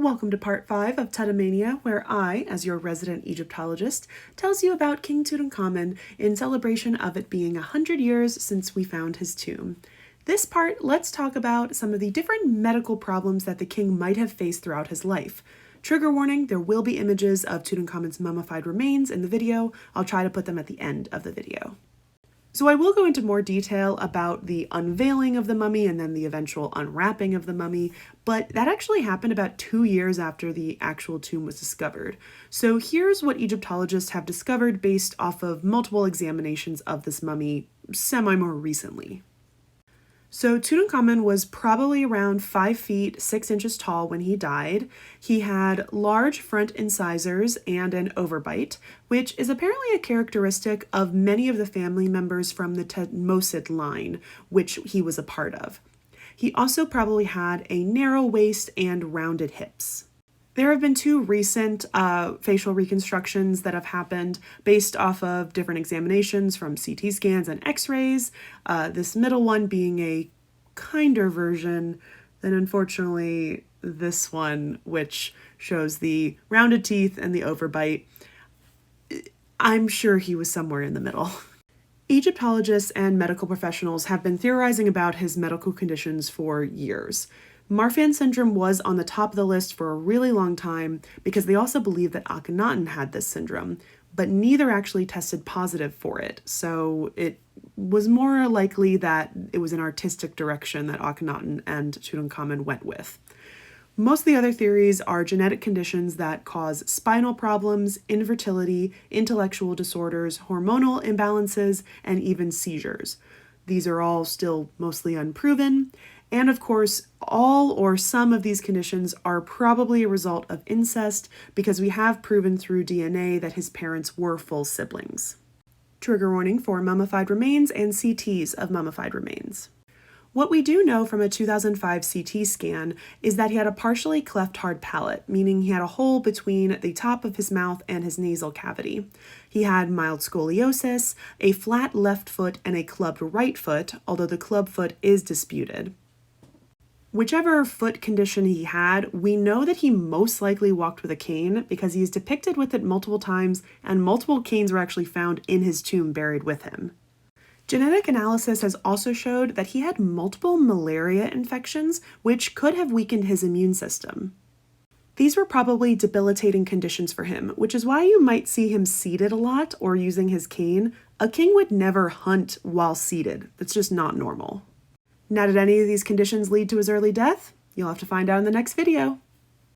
Welcome to part 5 of Tutomania, where I, as your resident Egyptologist, tells you about King Tutankhamun in celebration of it being 100 years since we found his tomb. This part, let's talk about some of the different medical problems that the king might have faced throughout his life. Trigger warning, there will be images of Tutankhamen's mummified remains in the video. I'll try to put them at the end of the video. So I will go into more detail about the unveiling of the mummy and then the eventual unwrapping of the mummy, but that actually happened about 2 years after the actual tomb was discovered. So here's what Egyptologists have discovered based off of multiple examinations of this mummy more recently. So Tutankhamun was probably around 5 feet 6 inches tall when he died. He had large front incisors and an overbite, which is apparently a characteristic of many of the family members from the Tutmosid line, which he was a part of. He also probably had a narrow waist and rounded hips. There have been 2 recent facial reconstructions that have happened based off of different examinations from CT scans and x-rays, this middle one being a kinder version than unfortunately this one, which shows the rounded teeth and the overbite. I'm sure he was somewhere in the middle. Egyptologists and medical professionals have been theorizing about his medical conditions for years. Marfan syndrome was on the top of the list for a really long time because they also believed that Akhenaten had this syndrome, but neither actually tested positive for it. So it was more likely that it was an artistic direction that Akhenaten and Tutankhamun went with. Most of the other theories are genetic conditions that cause spinal problems, infertility, intellectual disorders, hormonal imbalances, and even seizures. These are all still mostly unproven. And of course, all or some of these conditions are probably a result of incest because we have proven through DNA that his parents were full siblings. Trigger warning for mummified remains and CTs of mummified remains. What we do know from a 2005 CT scan is that he had a partially cleft hard palate, meaning he had a hole between the top of his mouth and his nasal cavity. He had mild scoliosis, a flat left foot, and a clubbed right foot, although the club foot is disputed. Whichever foot condition he had, we know that he most likely walked with a cane because he is depicted with it multiple times, and multiple canes were actually found in his tomb buried with him. Genetic analysis has also showed that he had multiple malaria infections, which could have weakened his immune system. These were probably debilitating conditions for him, which is why you might see him seated a lot or using his cane. A king would never hunt while seated. That's just not normal. Now, did any of these conditions lead to his early death? You'll have to find out in the next video.